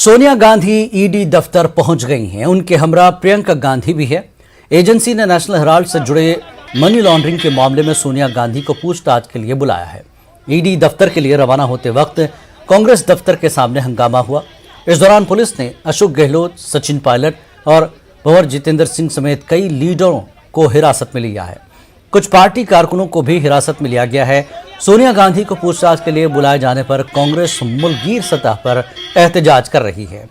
Sonia Gandhi ED दफ्तर पहुंच गई हैं। उनके हमरा प्रियंका गांधी भी है। एजेंसी ने नेशनल हेराल्ड से जुड़े मनी लॉन्ड्रिंग के मामले में सोनिया गांधी को पूछताछ के लिए बुलाया है। ईडी दफ्तर के लिए रवाना होते वक्त कांग्रेस दफ्तर के सामने हंगामा हुआ। इस दौरान पुलिस ने अशोक गहलोत, सचिन पायलट और भंवर जितेंद्र सिंह समेत कई लीडरों को हिरासत में लिया है। कुछ पार्टी कारकुनों को भी हिरासत में लिया गया है। सोनिया गांधी को पूछताछ के लिए बुलाए जाने पर कांग्रेस मुल्कगीर सतह पर एहतजाज कर रही है।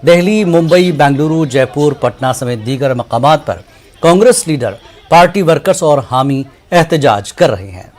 दिल्ली, मुंबई, बेंगलुरु, जयपुर, पटना समेत दीगर मकामात पर कांग्रेस लीडर, पार्टी वर्कर्स और हामी एहतजाज कर रहे हैं।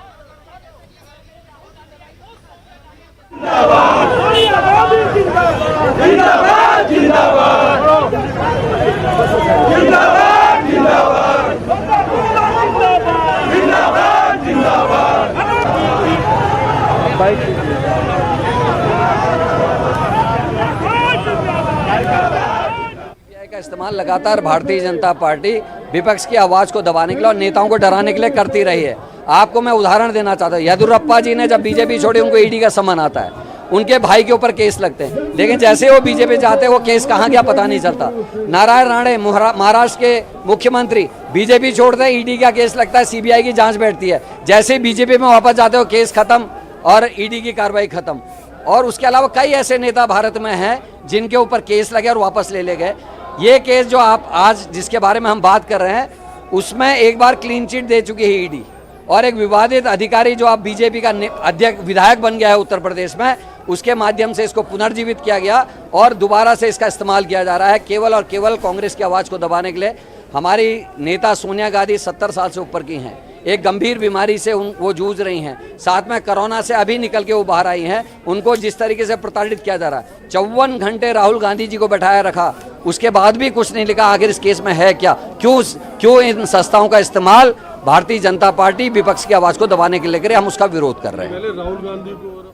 का इस्तेमाल लगातार भारतीय जनता पार्टी विपक्ष की आवाज को दबाने के लिए और नेताओं को डराने के लिए करती रही है। आपको मैं उदाहरण देना चाहता हूँ, येदियुरप्पा जी ने जब बीजेपी छोड़ी उनको ईडी का सम्मान आता है, उनके भाई के ऊपर केस लगते हैं, लेकिन जैसे वो बीजेपी जाते हैं वो केस कहाँ गया पता नहीं चलता। नारायण राणे महाराष्ट्र के मुख्यमंत्री बीजेपी छोड़ते हैं, ईडी का केस लगता है, सीबीआई की जांच बैठती है, जैसे ही बीजेपी में वापस जाते हो केस खत्म और ईडी की कार्रवाई खत्म। और उसके अलावा कई ऐसे नेता भारत में हैं जिनके ऊपर केस लगे और वापस ले गए। ये केस जो आप आज जिसके बारे में हम बात कर रहे हैं उसमें एक बार क्लीन चिट दे चुकी है ईडी, और एक विवादित अधिकारी जो आप बीजेपी का अध्यक्ष विधायक बन गया है उत्तर प्रदेश में, उसके माध्यम से इसको पुनर्जीवित किया गया और दोबारा से इसका इस्तेमाल किया जा रहा है केवल और केवल कांग्रेस की आवाज़ को दबाने के लिए। हमारी नेता सोनिया गांधी 70 साल से ऊपर की हैं, एक गंभीर बीमारी से वो जूझ रही हैं, साथ में कोरोना से अभी निकल के वो बाहर आई हैं। उनको जिस तरीके से प्रताड़ित किया जा रहा है, 54 घंटे राहुल गांधी जी को बैठाया रखा, उसके बाद भी कुछ नहीं लिखा। आखिर इस केस में है क्या? क्यों इन संस्थाओं का इस्तेमाल भारतीय जनता पार्टी विपक्ष की आवाज को दबाने के लिए करे? हम उसका विरोध कर रहे हैं। राहुल गांधी को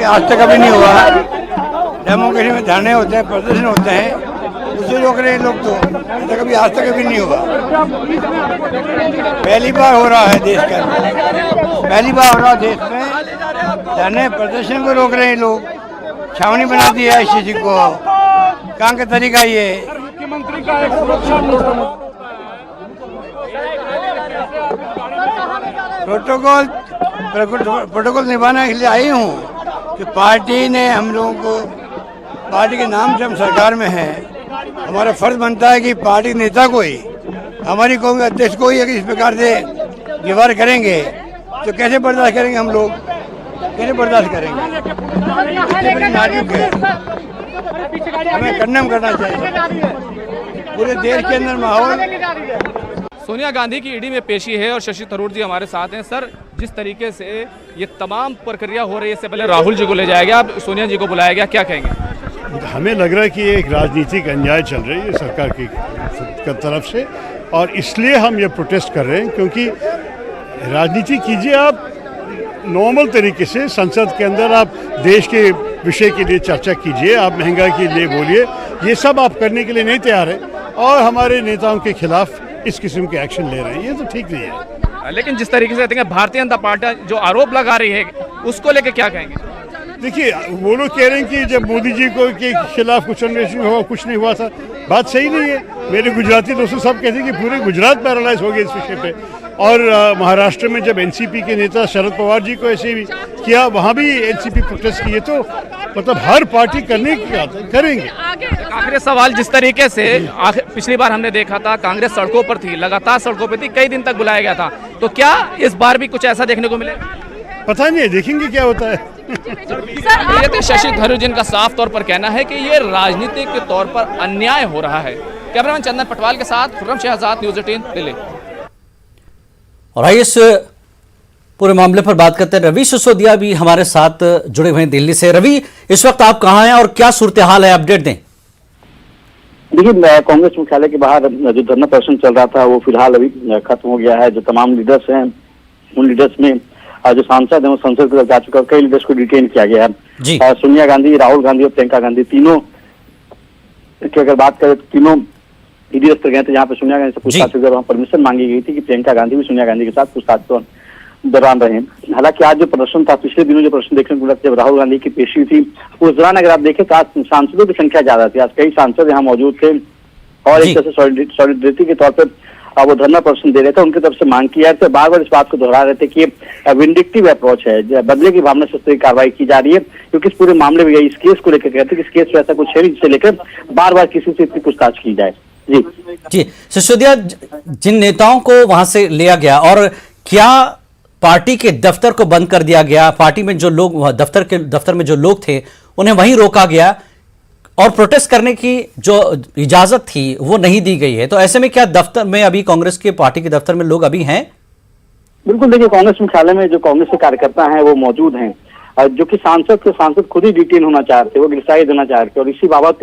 आज तक कभी नहीं हुआ। डेमोक्रेसी में धरने होते हैं, प्रदर्शन होते हैं, उसे रोक रहे हैं लोग। तो कभी आज तक कभी नहीं हुआ। पहली बार हो रहा है देश के अंदर, पहली बार हो रहा है देश में धरने प्रदर्शन को रोक रहे हैं लोग। छावनी बना दी है ICC को। कहाँ का तरीका ये? मुख्यमंत्री का एक सुरक्षा प्रोटोकॉल निभाने के लिए आई हूँ कि पार्टी ने हम लोगों को, पार्टी के नाम से हम सरकार में हैं, हमारा फर्ज बनता है कि पार्टी के नेता को ही, हमारी कौम के अध्यक्ष को ही अगर इस प्रकार से व्यवहार करेंगे तो कैसे बर्दाश्त करेंगे? हम लोग कैसे बर्दाश्त करेंगे? हमें कंडेम करना चाहिए। पूरे देश के अंदर माहौल। सोनिया गांधी की ईडी में पेशी है और शशि थरूर जी हमारे साथ हैं। सर, जिस तरीके से ये तमाम प्रक्रिया हो रही है, इससे पहले राहुल जी को ले जाया गया, अब सोनिया जी को बुलाया गया, क्या कहेंगे? हमें लग रहा है कि एक राजनीतिक अन्याय चल रही है सरकार की तरफ से, और इसलिए हम ये प्रोटेस्ट कर रहे हैं। क्योंकि राजनीति कीजिए आप नॉर्मल तरीके से, संसद के अंदर आप देश के विषय के लिए चर्चा कीजिए, आप महंगाई के लिए बोलिए, ये सब आप करने के लिए नहीं तैयार है और हमारे नेताओं के खिलाफ इस किस्म के एक्शन ले रहे हैं। ये तो ठीक नहीं है। लेकिन जिस तरीके से भारतीय जनता पार्टी जो आरोप लगा रही है उसको लेकर क्या कहेंगे? देखिए, वो लोग कह रहे हैं कि जब मोदी जी को के खिलाफ कुछ अन्वेषण हुआ, कुछ नहीं हुआ था। बात सही नहीं है। मेरे गुजराती दोस्तों सब कहते हैं कि पूरे गुजरात पैरालाइज हो गया इस विषय पे। और महाराष्ट्र में जब एनसीपी के नेता शरद पवार जी को ऐसे भी किया, वहाँ भी एनसीपी प्रोटेस्ट किए। तो मतलब हर पार्टी करने की बात है, करेंगे। आखिरी सवाल, जिस तरीके से पिछली बार हमने देखा था कांग्रेस सड़कों पर थी, लगातार सड़कों पर थी, कई दिन तक बुलाया गया था, तो क्या इस बार भी कुछ ऐसा देखने को मिलेगा? पता नहीं, देखेंगे क्या होता है। ये थे शशि थरूर जिनका साफ तौर पर कहना है कि ये राजनीतिक के तौर पर अन्याय हो रहा है। कैमरामैन चंदन पटवाल के साथ खुर्रम शहजाद, न्यूज़ 18 दिल्ली। और आइए इस पूरे मामले पर बात करते हैं। रवि सिसोदिया भी हमारे साथ जुड़े हुए हैं दिल्ली से। रवि, इस वक्त आप कहाँ हैं और क्या सूरत हाल है, अपडेट दें। देखिए, कांग्रेस मुख्यालय के बाहर जो धरना प्रदर्शन चल रहा था वो फिलहाल अभी खत्म हो गया है। जो तमाम लीडर्स हैं उन लीडर्स में जो सांसद हैं वो संसद की तरफ जा चुका है। कई लीडर्स को डिटेन किया गया है। सोनिया गांधी, राहुल गांधी और प्रियंका गांधी तीनों की अगर बात करें तो तीनों ईडी दफ्तर गए थे, जहाँ पे सोनिया गांधी से पूछताछ वहाँ परमिशन मांगी गई थी कि प्रियंका गांधी भी सोनिया गांधी के साथ पूछताछ दौरान रहे। हालांकि आज जो प्रदर्शन था, पिछले दिनों जो प्रदर्शन देखने को मिला जब राहुल गांधी की पेशी हुई थी, उस दौरान अगर आप देखें तो आज सांसदों की संख्या ज्यादा थी। आज कई सांसद यहाँ मौजूद थे और एक तरह से सॉलिडरिटी के तौर पर वो धरना प्रदर्शन दे रहे थे। उनकी तरफ से मांग की है, तो बार बार इस बात को दोहरा रहे थे कि विंडिक्टिव अप्रोच है, बदले की भावना से इस तरह की कार्रवाई की जा रही है, क्योंकि इस पूरे मामले में इस केस को लेकर कहते हैं कि इस केस में ऐसा कुछ है नहीं जिसे लेकर बार बार किसी से इतनी पूछताछ की जाए। जी सिसोदिया, जिन नेताओं को वहां से लिया गया और क्या पार्टी के दफ्तर को बंद कर दिया गया, पार्टी में जो लोग दफ्तर में जो लोग थे उन्हें वहीं रोका गया और प्रोटेस्ट करने की जो इजाजत थी वो नहीं दी गई है, तो ऐसे में क्या दफ्तर में अभी कांग्रेस के पार्टी के दफ्तर में लोग अभी हैं? बिल्कुल, देखिए कांग्रेस मुख्यालय में जो कांग्रेस के कार्यकर्ता हैं वो मौजूद हैं, जो कि सांसद खुद ही डिटेन होना चाहते, वो गिरफ्तारी देना चाहते, और इसी बाबत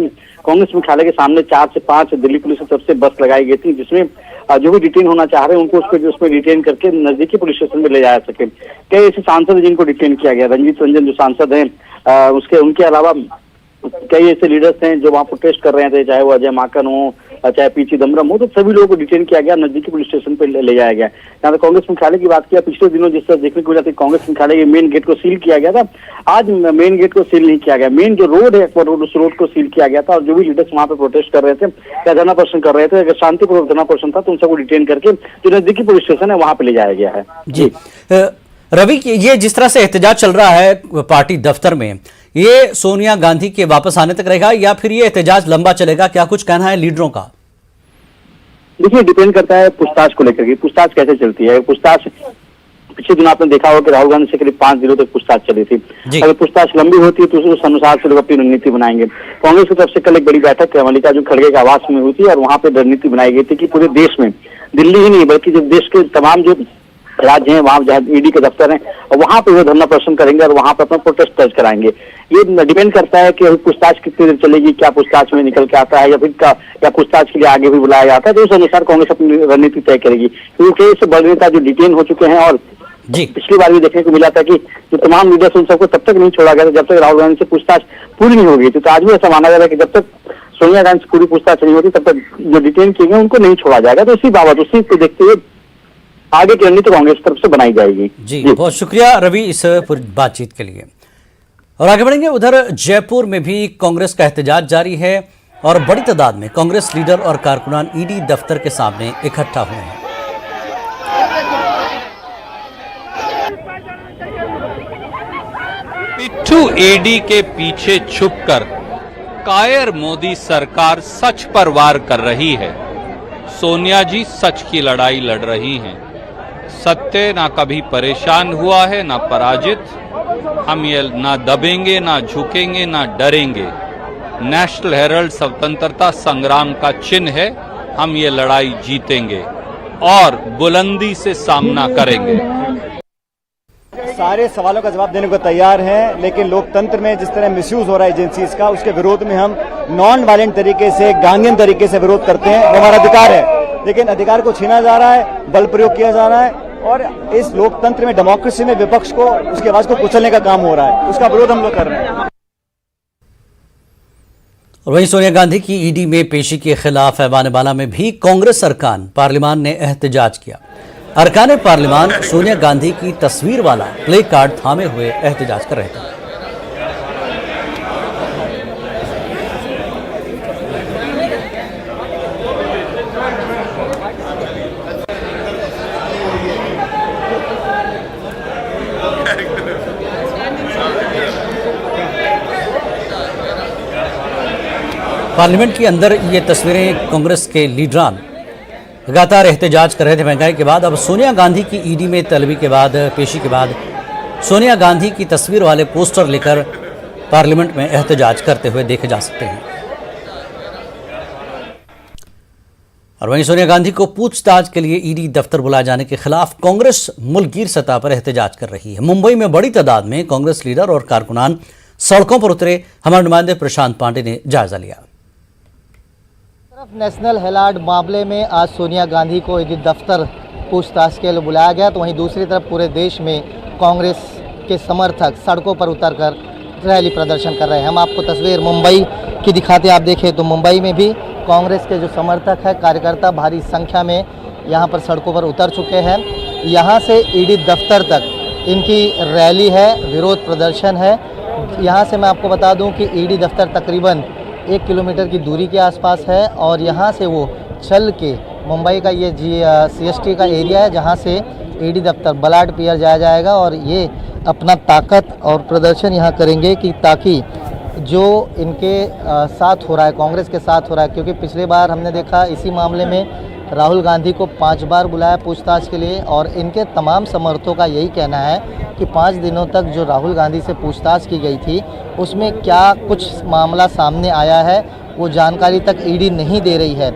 कांग्रेस मुख्यालय के सामने 4 से 5 दिल्ली पुलिस की तरफ से बस लगाई गई थी, जिसमें जो भी डिटेन होना चाह रहे हैं उनको उसमें डिटेन करके नजदीकी पुलिस स्टेशन में ले जाया सके। कई ऐसे सांसद हैं जिनको डिटेन किया गया, रंजीत रंजन जो सांसद हैं, उनके अलावा कई ऐसे लीडर्स हैं जो वहाँ प्रोटेस्ट कर रहे थे, चाहे वो अजय माकन हो, चाहे पी चिदम्बरम हो, तो सभी लोगों को डिटेन किया गया, नजदीकी पुलिस स्टेशन पे ले जाया गया। यहाँ पे कांग्रेस मुख्यालय की बात किया, पिछले दिनों जिस तरह देखने को मिला था कांग्रेस मुख्यालय के मेन गेट को सील किया गया था, आज मेन गेट को सील नहीं किया गया, मेन जो रोड है उस रोड को सील किया गया था, और जो भी लीडर्स वहाँ पे प्रोटेस्ट कर रहे थे या धरना प्रदर्शन कर रहे थे, अगर शांतिपूर्वक धरना प्रदर्शन था तो उन सबको डिटेन करके जो नजदीकी पुलिस स्टेशन है वहाँ पे ले जाया गया है। जी रवि, ये जिस तरह से एहतजाज चल रहा है पार्टी दफ्तर में, ये सोनिया गांधी के वापस आने तक रहेगा या फिर ये एहतजाज लंबा चलेगा? क्या कुछ कहना है लीडरों का? देखिए, डिपेंड करता है पूछताछ को लेकर के, पूछताछ कैसे चलती है। पूछताछ पिछले दिन आपने देखा होगा कि राहुल गांधी से करीब 5 दिनों तक पूछताछ चली थी। अगर पूछताछ लंबी होती है तो उस अनुसार से लोग अपनी रणनीति बनाएंगे। कांग्रेस की तरफ से कल एक बड़ी बैठक मल्लिकार्जुन खड़गे के आवास में हुई थी और वहां पर रणनीति बनाई गई थी कि पूरे देश में, दिल्ली ही नहीं बल्कि जो देश के तमाम जो राज्य हैं वहां जहाँ ईडी के दफ्तर हैं और वहां पे वो धरना प्रदर्शन करेंगे और वहां पर अपना प्रोटेस्ट दर्ज कराएंगे। ये डिपेंड करता है कि पूछताछ कितनी देर चलेगी, क्या पूछताछ में निकल के आता है या फिर या पूछताछ के लिए आगे भी बुलाया जाता है, तो उस अनुसार कांग्रेस अपनी रणनीति तय करेगी। क्योंकि इससे बड़े नेता जो डिटेन हो चुके हैं और पिछली बार भी देखने को मिला था कि जो तमाम लीडर्स उन सबको तब तक नहीं छोड़ा गया था जब तक राहुल गांधी से पूछताछ पूरी नहीं हो गई थी। तो आज भी ऐसा माना जा रहा है कि जब तक सोनिया गांधी से पूरी पूछताछ नहीं होती तब तक जो डिटेन किए गए उनको नहीं छोड़ा जाएगा। तो इसी बाबत उसी को देखते हुए आगे की रणनीति कांग्रेस तरफ से बनाई जाएगी। जी बहुत शुक्रिया रवि इस बातचीत के लिए। और आगे बढ़ेंगे, उधर जयपुर में भी कांग्रेस का एहतजाज जारी है और बड़ी तादाद में कांग्रेस लीडर और कारकुनान ईडी दफ्तर के सामने इकट्ठा हुए हैं। पिट्ठू ईडी के पीछे छुपकर कायर मोदी सरकार सच पर वार कर रही है। सोनिया जी सच की लड़ाई लड़ रही हैं। सत्य ना कभी परेशान हुआ है ना पराजित। हम ये ना दबेंगे ना झुकेंगे ना डरेंगे। नेशनल हेराल्ड स्वतंत्रता संग्राम का चिन्ह है। हम ये लड़ाई जीतेंगे और बुलंदी से सामना करेंगे। सारे सवालों का जवाब देने को तैयार हैं, लेकिन लोकतंत्र में जिस तरह मिसयूज हो रहा है एजेंसीज का, उसके विरोध में हम नॉन वायलेंट तरीके से, गांधीयन तरीके से विरोध करते हैं। वो हमारा अधिकार है, लेकिन अधिकार को छीना जा रहा है, बल प्रयोग किया जा रहा है और इस लोकतंत्र में, डेमोक्रेसी में विपक्ष को, उसकी आवाज को कुचलने का काम हो रहा है। उसका विरोध हम लोग कर रहे हैं। और वहीं सोनिया गांधी की ईडी में पेशी के खिलाफ ऐवान-ए-बाला में भी कांग्रेस अरकान पार्लियामान ने एहतजाज किया। अरकान पार्लियामान सोनिया गांधी की तस्वीर वाला प्ले कार्ड थामे हुए एहतजाज कर रहे थे। पार्लियामेंट के अंदर ये तस्वीरें कांग्रेस के लीडरान लगातार एहतजाज कर रहे थे महंगाई के बाद। अब सोनिया गांधी की ईडी में तलबी के बाद, पेशी के बाद सोनिया गांधी की तस्वीर वाले पोस्टर लेकर पार्लियामेंट में एहतजाज करते हुए देखे जा सकते हैं। और वहीं सोनिया गांधी को पूछताछ के लिए ईडी दफ्तर बुलाए जाने के खिलाफ कांग्रेस मुल्कगीर सतह पर एहतजाज कर रही है। मुंबई में बड़ी तादाद में कांग्रेस लीडर और कारकुनान सड़कों पर उतरे। हमारे नुमाइंदे प्रशांत पांडे ने जायजा लिया। नेशनल हेराल्ड मामले में आज सोनिया गांधी को ईडी दफ्तर पूछताछ के लिए बुलाया गया, तो वहीं दूसरी तरफ पूरे देश में कांग्रेस के समर्थक सड़कों पर उतरकर रैली प्रदर्शन कर रहे हैं। हम आपको तस्वीर मुंबई की दिखाते हैं। आप देखें तो मुंबई में भी कांग्रेस के जो समर्थक हैं, कार्यकर्ता भारी संख्या में यहाँ पर सड़कों पर उतर चुके हैं यहाँ से ईडी दफ्तर तक इनकी रैली है, विरोध प्रदर्शन है। यहाँ से मैं आपको बता दूं कि ईडी दफ्तर तकरीबन 1 किलोमीटर की दूरी के आसपास है और यहाँ से वो चल के मुंबई का ये CST का एरिया है जहाँ से ईडी दफ्तर बलाड पियर जाया जाएगा और ये अपना ताकत और प्रदर्शन यहाँ करेंगे कि ताकि जो इनके साथ हो रहा है, कांग्रेस के साथ हो रहा है, क्योंकि पिछले बार हमने देखा इसी मामले में राहुल गांधी को 5 बार बुलाया पूछताछ के लिए और इनके तमाम समर्थकों का यही कहना है कि 5 दिनों तक जो राहुल गांधी से पूछताछ की गई थी उसमें क्या कुछ मामला सामने आया है वो जानकारी तक ईडी नहीं दे रही है।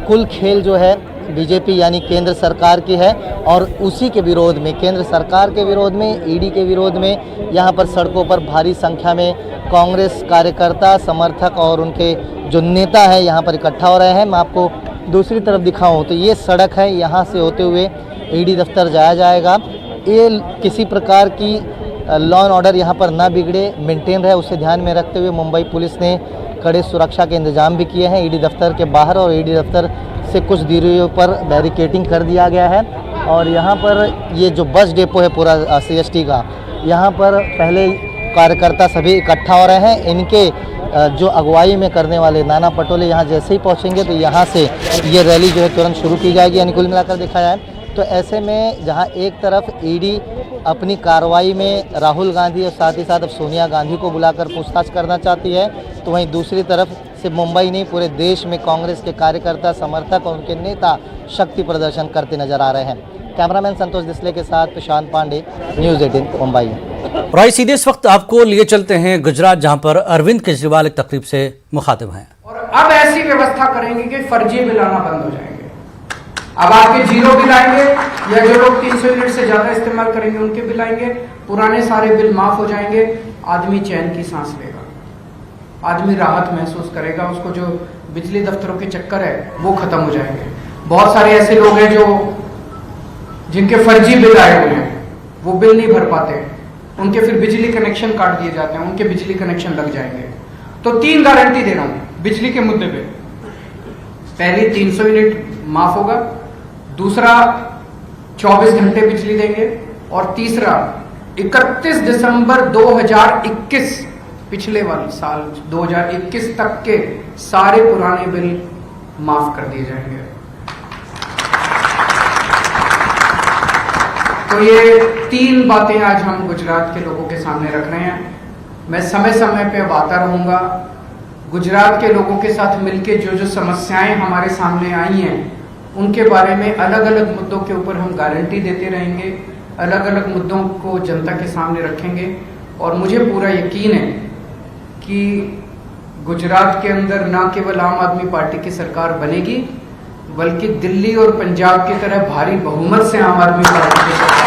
कुल खेल जो है बीजेपी यानी केंद्र सरकार की है और उसी के विरोध में, केंद्र सरकार के विरोध में, ईडी के विरोध में यहाँ पर सड़कों पर भारी संख्या में कांग्रेस कार्यकर्ता, समर्थक और उनके जो नेता हैं यहाँ पर इकट्ठा हो रहे हैं। मैं आपको दूसरी तरफ दिखाऊं तो ये सड़क है, यहाँ से होते हुए ईडी दफ्तर जाया जाएगा। ये किसी प्रकार की लॉ एंड ऑर्डर यहाँ पर ना बिगड़े, मेंटेन रहे, उसे ध्यान में रखते हुए मुंबई पुलिस ने कड़े सुरक्षा के इंतजाम भी किए हैं ईडी दफ्तर के बाहर और ईडी दफ्तर से कुछ दूरी पर बैरिकेडिंग कर दिया गया है। और यहाँ पर ये जो बस डिपो है पूरा CST का, यहाँ पर पहले कार्यकर्ता सभी इकट्ठा हो रहे हैं। इनके जो अगुवाई में करने वाले नाना पटोले यहाँ जैसे ही पहुँचेंगे तो यहाँ से ये रैली जो है तुरंत शुरू की जाएगी। यानी कुल मिलाकर देखा जाए तो ऐसे में जहाँ एक तरफ ईडी अपनी कार्रवाई में राहुल गांधी और साथ ही साथ अब सोनिया गांधी को बुलाकर पूछताछ करना चाहती है, तो वहीं दूसरी तरफ सिर्फ मुंबई नहीं पूरे देश में कांग्रेस के कार्यकर्ता, समर्थक और उनके नेता शक्ति प्रदर्शन करते नजर आ रहे हैं। कैमरामैन संतोष दिसले के साथ प्रशांत पांडे, न्यूज़ 18 मुंबई। राय सीधे इस वक्त आपको लिए चलते हैं गुजरात, जहां पर अरविंद केजरीवाल एक तकरीब से मुखातिब हैं। और अब ऐसी व्यवस्था करेंगे कि फर्जी बिल आना बंद हो जाएंगे। अब आपके 0 बिल आएंगे या जो लोग 300 यूनिट से ज्यादा इस्तेमाल करेंगे उनके बिल आएंगे, पुराने सारे बिल माफ हो जाएंगे। आदमी चैन की सांस लेगा, आदमी राहत महसूस करेगा, उसको जो बिजली दफ्तरों के चक्कर है वो खत्म हो जाएंगे। बहुत सारे ऐसे लोग हैं जो जिनके फर्जी बिल आए हुए हैं, वो बिल नहीं भर पाते, उनके फिर बिजली कनेक्शन काट दिए जाते हैं, उनके बिजली कनेक्शन लग जाएंगे। तो 3 गारंटी दे रहा हूं बिजली के मुद्दे पे। पहली 300 यूनिट माफ होगा, दूसरा 24 घंटे बिजली देंगे और तीसरा 31 दिसंबर 2021 पिछले वाले साल 2021 तक के सारे पुराने बिल माफ कर दिए जाएंगे। तो ये 3 बातें आज हम गुजरात के लोगों के सामने रख रहे हैं। मैं समय समय पे अब आता रहूंगा, गुजरात के लोगों के साथ मिलके जो जो समस्याएं हमारे सामने आई हैं उनके बारे में अलग अलग मुद्दों के ऊपर हम गारंटी देते रहेंगे, अलग अलग मुद्दों को जनता के सामने रखेंगे। और मुझे पूरा यकीन है कि गुजरात के अंदर न केवल आम आदमी पार्टी की सरकार बनेगी बल्कि दिल्ली और पंजाब की तरह भारी बहुमत से आम आदमी पार्टी की सरकार।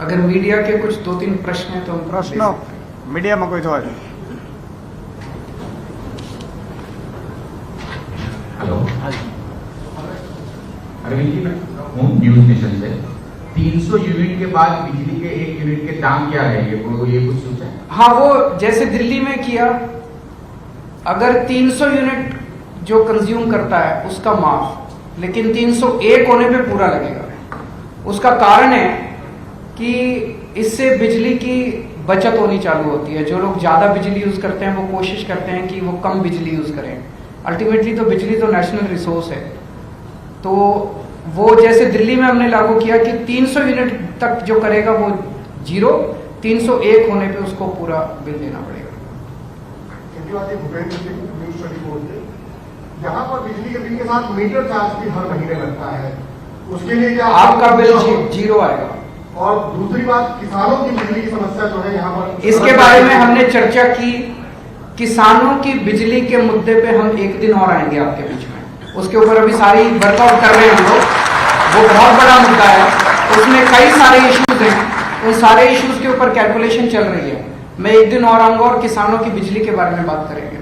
अगर मीडिया के कुछ 2-3 प्रश्न हैं तो हम प्रश्न मीडिया में कोई सवाल? हेलो, अरविंद जी, मैं हूँ न्यूज नेशन से। 300 यूनिट के बाद बिजली के 1 यूनिट के दाम क्या रहेंगे, ये कुछ सोचा है? हाँ, वो जैसे दिल्ली में किया, अगर 300 यूनिट जो कंज्यूम करता है उसका माफ, लेकिन 301 होने पे पूरा लगेगा। उसका कारण है कि इससे बिजली की बचत होनी चालू होती है। जो लोग ज्यादा बिजली यूज करते हैं वो कोशिश करते हैं कि वो कम बिजली यूज करें। अल्टीमेटली तो बिजली तो नेशनल रिसोर्स है, तो वो जैसे दिल्ली में हमने लागू किया कि 300 यूनिट तक जो करेगा वो 0, 301 होने पे उसको पूरा बिल देना पड़ेगा। यहाँ पर बिजली के बिल के साथ मीटर चार्ज भी हर महीने लगता है, उसके लिए क्या आपका बिल 0 आएगा? और दूसरी बात, किसानों की बिजली की समस्या जो है यहाँ पर, इसके बारे में हमने चर्चा की। किसानों की बिजली के मुद्दे पे हम एक दिन और आएंगे आपके बीच में, उसके ऊपर अभी सारी वर्कआउट कर रहे हैं हम लोग। वो बहुत बड़ा मुद्दा है, उसमें कई सारे इश्यूज हैं, उन सारे इश्यूज के ऊपर कैलकुलेशन चल रही है। मैं एक दिन और आऊंगा और किसानों की बिजली के बारे में बात करेंगे।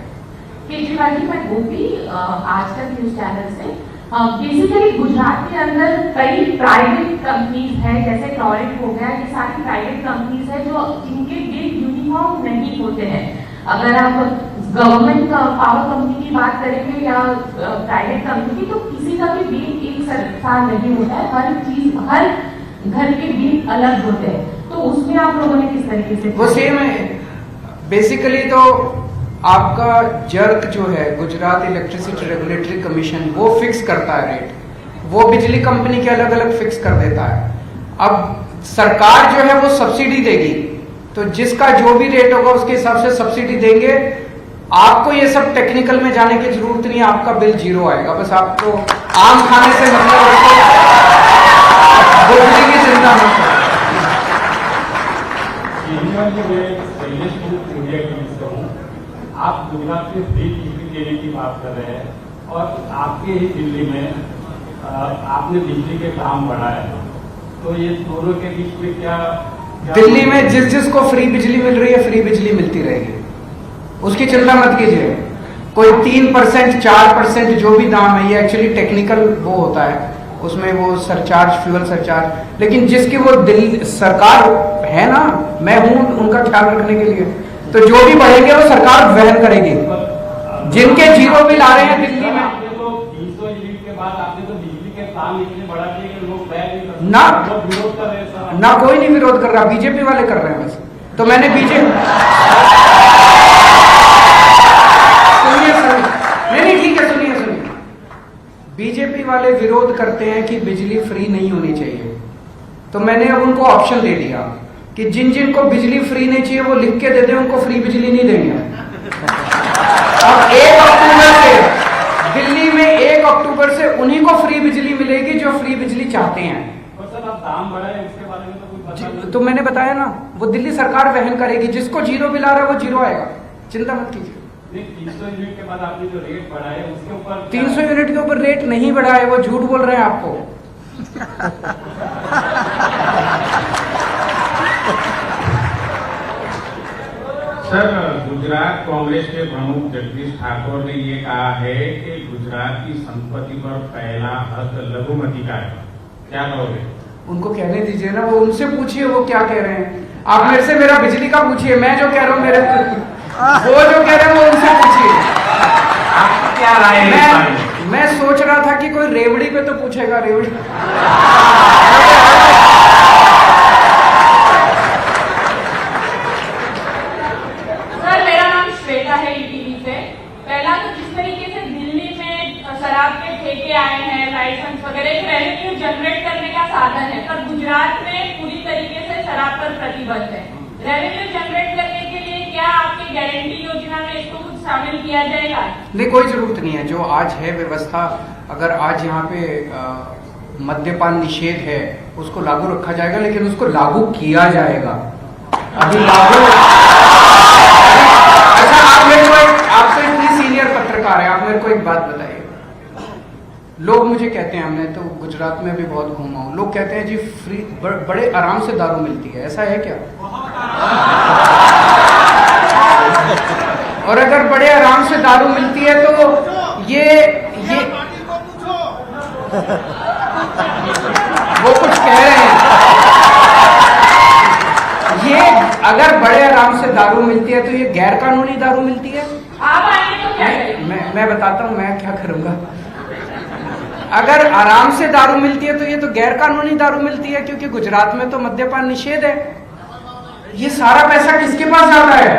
केजरीवाल जी, मैं गोपी आज तक न्यूज चैनल से। बेसिकली गुजरात के अंदर कई प्राइवेट कंपनीज है, जैसे टॉरेंट हो गया, ये सारी प्राइवेट कंपनीज है जो जिनके बिल यूनिफॉर्म नहीं होते हैं। अगर आप गवर्नमेंट पावर कंपनी की बात करेंगे या प्राइवेट कंपनी की, तो किसी का भी बिल एक साथ नहीं होता है। हर चीज, हर घर के बिल अलग होते हैं, तो उसमें आप लोगों ने किस तरीके से? वो सेम है बेसिकली। तो आपका जर्क जो है, गुजरात इलेक्ट्रिसिटी रेगुलेटरी कमीशन, वो फिक्स करता है रेट, वो बिजली कंपनी के अलग अलग फिक्स कर देता है। अब सरकार जो है वो सब्सिडी देगी, तो जिसका जो भी रेट होगा उसके हिसाब से सब्सिडी देंगे। आपको ये सब टेक्निकल में जाने की जरूरत नहीं है, आपका बिल जीरो आएगा। बस आपको आम खाने से मतलब बिजली की चिंता मत करो। आप गुजरात में फ्री बिजली देने की बात कर रहे हैं और आपके ही दिल्ली में आपने बिजली के दाम बढ़ाए, तो ये दोनों के बीच में क्या दिल्ली में जिसको फ्री बिजली मिल रही है, फ्री बिजली मिलती रहेगी, उसकी चिंता मत कीजिए। कोई 3%, 4% जो भी दाम है, ये एक्चुअली टेक्निकल वो होता है, उसमें वो सरचार्ज, फ्यूल सरचार्ज, लेकिन जिसकी वो दिल्ली सरकार है ना, मैं हूं उनका ख्याल रखने के लिए, तो जो भी बढ़ेंगे वो सरकार वहन करेगी। जिनके जीरो बिल आ रहे हैं दिल्ली में, तो 300 यूनिट के बाद आपने तो बिजली के दाम इतने बढ़ा दिए कि लोग ना विरोध कर रहे हैं। ना कोई नहीं विरोध कर रहा, बीजेपी वाले कर रहे हैं बस। तो मैंने बीजेपी नहीं ठीक है, सुनिए बीजेपी वाले विरोध करते हैं कि बिजली फ्री नहीं होनी चाहिए, तो मैंने अब उनको ऑप्शन दे दिया कि जिन जिन को बिजली फ्री नहीं चाहिए वो लिख के दे दें, उनको फ्री बिजली नहीं देंगे। अब 1 अक्टूबर से दिल्ली में 1 अक्टूबर से उन्हीं को फ्री बिजली मिलेगी जो फ्री बिजली चाहते हैं। दाम बढ़ा है उसके बारे में तो कुछ पता तो मैंने बताया ना, वो दिल्ली सरकार वहन करेगी, जिसको जीरो बिल आ रहा है वो जीरो आएगा, चिंता मत कीजिए। 300 यूनिट के बाद आपने जो रेट बढ़ाया उसके ऊपर 300 यूनिट के ऊपर रेट नहीं बढ़ा है, वो झूठ बोल रहे हैं आपको। सर, गुजरात कांग्रेस के प्रमुख जगदीश ठाकुर ने ये कहा है कि गुजरात की संपत्ति पर पहला हक लघुमती का है, क्या कहोगे? उनको कहने दीजिए ना, वो उनसे पूछिए वो क्या कह रहे हैं। आप मेरे से मेरा बिजली का पूछिए, मैं जो कह रहा हूँ मेरे वो जो कह रहे हैं वो उनसे पूछिए। आपकी क्या राय है? मैं सोच रहा था कि कोई रेवड़ी पे तो पूछेगा, रेवड़ी। सर, मेरा नाम श्वेता है, ईटीवी से। पहला तो जिस तरीके से दिल्ली में शराब के ठेके आए हैं, लाइसेंस वगैरह, एक रेवेन्यू जनरेट करने का साधन है, पर गुजरात में पूरी तरीके से शराब पर प्रतिबंध है। रेवेन्यू जनरेट करने के लिए क्या आपकी गारंटी योजना में इसको कुछ शामिल किया जाएगा? नहीं, कोई जरूरत नहीं है। जो आज है व्यवस्था, अगर आज यहाँ पे मद्यपान निषेध है उसको लागू रखा जाएगा, लेकिन उसको लागू किया जाएगा। अभी लागू अच्छा, आप तो इतनी सीनियर पत्रकार है, आप मेरे को एक बात बताइए। लोग मुझे कहते हैं, मैं तो गुजरात में भी बहुत घूमा हूँ, लोग कहते हैं जी फ्री बड़े आराम से दारू मिलती है, ऐसा है क्या? और अगर बड़े आराम से दारू मिलती है तो ये वो कुछ कह रहे हैं, ये अगर बड़े आराम से दारू मिलती है तो ये गैर कानूनी दारू मिलती है। आप आएंगे तो क्या करेंगे? मैं बताता हूँ मैं क्या करूंगा। अगर आराम से दारू मिलती है तो ये तो गैर कानूनी दारू मिलती है, क्योंकि गुजरात में तो मद्यपान निषेध है। ये सारा पैसा किसके पास जाता है?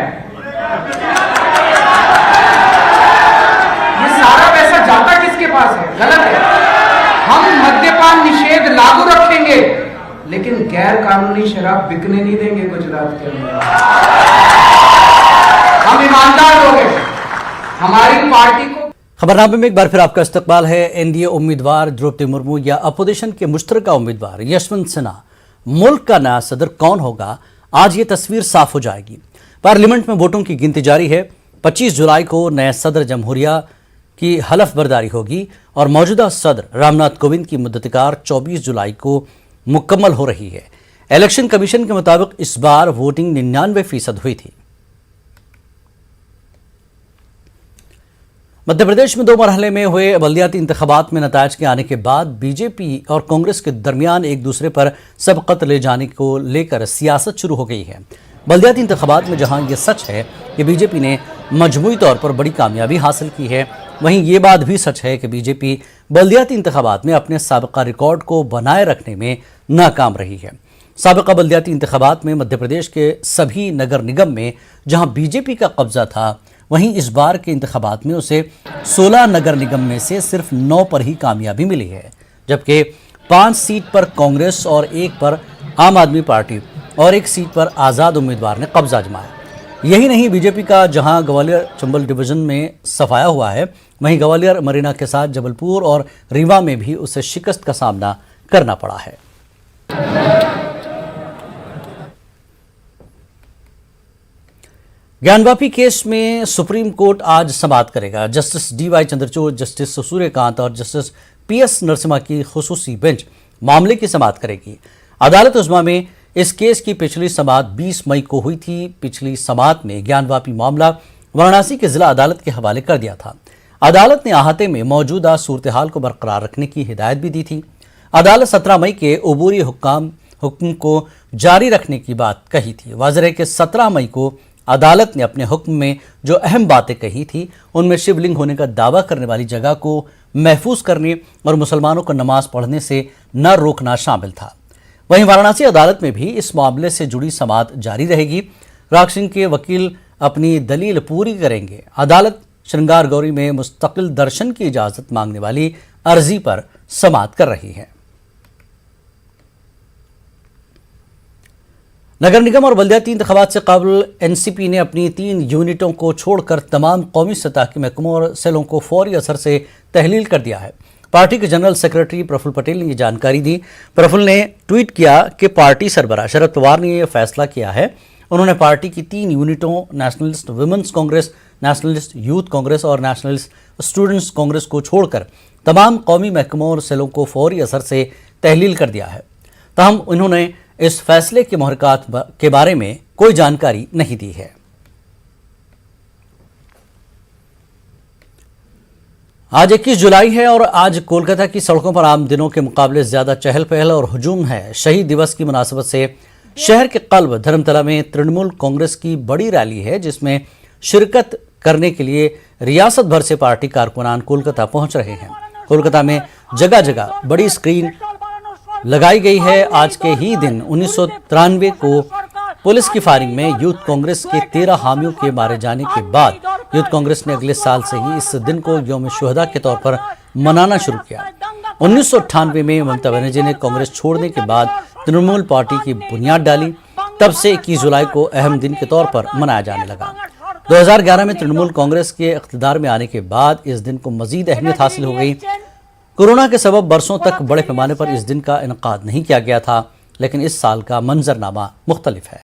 ये सारा पैसा जाता किसके पास है? गलत है। हम मद्यपान निषेध लागू रखेंगे, लेकिन गैर कानूनी शराब बिकने नहीं देंगे गुजरात के अंदर। हम ईमानदार लोग हैं, हमारी पार्टी को। खबरनामे में एक बार फिर आपका इस्तकबाल है। एनडीए उम्मीदवार द्रौपदी मुर्मू या अपोजिशन के मुश्तरका उम्मीदवार यशवंत सिन्हा, मुल्क का नया सदर कौन होगा, आज ये तस्वीर साफ हो जाएगी। पार्लियामेंट में वोटों की गिनती जारी है। 25 जुलाई को नए सदर जमहूरिया की हलफ बर्दारी होगी और मौजूदा सदर रामनाथ कोविंद की मुद्दतकार 24 जुलाई को मुकम्मल हो रही है। इलेक्शन कमीशन के मुताबिक इस बार वोटिंग 99% हुई थी। मध्य प्रदेश में 2 मरहले में हुए बल्दियाती इंतखाबात में नतायज के आने के बाद बीजेपी और कांग्रेस के दरमियान एक दूसरे पर सबकत ले जाने को लेकर सियासत शुरू हो गई है। बल्दियाती इंतखाबात में जहां यह सच है कि बीजेपी ने मजमूई तौर पर बड़ी कामयाबी हासिल की है। वहीं ये बात भी सच है कि बीजेपी बल्दियाती इंतखाबात में अपने साबिका रिकॉर्ड को बनाए रखने में नाकाम रही है। साबिका बल्दियाती इंतखाबात में मध्य प्रदेश के सभी नगर निगम में जहां बीजेपी का कब्जा था, वहीं इस बार के इंतखाबात में उसे 16 नगर निगम में से सिर्फ 9 पर ही कामयाबी मिली है, जबकि 5 सीट पर कांग्रेस और 1 पर आम आदमी पार्टी और 1 सीट पर आज़ाद उम्मीदवार ने कब्जा जमाया। यही नहीं, बीजेपी का जहां ग्वालियर चंबल डिवीजन में सफाया हुआ है, वहीं ग्वालियर मरीना के साथ जबलपुर और रीवा में भी उसे शिकस्त का सामना करना पड़ा है। ज्ञानवापी केस में सुप्रीम कोर्ट आज समाअत करेगा। Justice DY Chandrachud, justice Suryakant और जस्टिस PS नरसिम्हा की खुसूसी बेंच मामले की समाअत करेगी। अदालत उज़्मा में इस केस की पिछली समाअत 20 मई को हुई थी। पिछली समाअत में ज्ञानवापी मामला वाराणसी के जिला अदालत के हवाले कर दिया था। अदालत ने अहाते में मौजूदा सूरत हाल को बरकरार रखने की हिदायत भी दी थी। अदालत 17 मई के अबूरी हुक्म को जारी रखने की बात कही थी। वाज़ेह है कि 17 मई को अदालत ने अपने हुक्म में जो अहम बातें कही थी, उनमें शिवलिंग होने का दावा करने वाली जगह को महफूज करने और मुसलमानों को नमाज पढ़ने से न रोकना शामिल था। वहीं वाराणसी अदालत में भी इस मामले से जुड़ी समाअत जारी रहेगी। राग सिंह के वकील अपनी दलील पूरी करेंगे। अदालत श्रृंगार गौरी में मुस्तकिल दर्शन की इजाजत मांगने वाली अर्जी पर समाअत कर रही है। नगर निगम और बल्दियाती इंतखाबात से कबल NCP ने अपनी 3 यूनिटों को छोड़कर तमाम कौमी सतह के महकमों और सेलों को फौरी असर से तहलील कर दिया है। पार्टी के जनरल सेक्रेटरी प्रफुल्ल पटेल ने ये जानकारी दी। प्रफुल्ल ने ट्वीट किया कि पार्टी सरबराह शरद पवार ने यह फैसला किया है। उन्होंने पार्टी की 3 यूनिटों nationalist women's Congress, nationalist youth Congress और नेशनलिस्ट स्टूडेंट्स कांग्रेस को छोड़कर तमाम कौमी महकमों और सेलों को फौरी असर से तहलील कर दिया है। तहम उन्होंने इस फैसले के मुहरकात के बारे में कोई जानकारी नहीं दी है। आज 21 जुलाई है और आज कोलकाता की सड़कों पर आम दिनों के मुकाबले ज्यादा चहल पहल और हुजूम है। शहीद दिवस की मुनासबत से शहर के कल्ब धर्मतला में तृणमूल कांग्रेस की बड़ी रैली है, जिसमें शिरकत करने के लिए रियासत भर से पार्टी कारकुनान कोलकाता पहुंच रहे हैं। कोलकाता में जगह जगह बड़ी स्क्रीन लगाई गई है। आज के ही दिन 1993 को पुलिस की फायरिंग में यूथ कांग्रेस के 13 हामियों के मारे जाने के बाद यूथ कांग्रेस ने अगले साल से ही इस दिन को यौम शुहदा के तौर पर मनाना शुरू किया। 1998 में ममता बनर्जी ने कांग्रेस छोड़ने के बाद तृणमूल पार्टी की बुनियाद डाली। तब से 21 जुलाई को अहम दिन के तौर पर मनाया जाने लगा। 2011 में तृणमूल कांग्रेस के इख्तिदार में आने के बाद इस दिन को मजीद अहमियत हासिल हो गई। कोरोना के सबब बरसों तक बड़े पैमाने पर इस दिन का इनकाद नहीं किया गया था, लेकिन इस साल का मंजरनामा मुख्तलिफ है।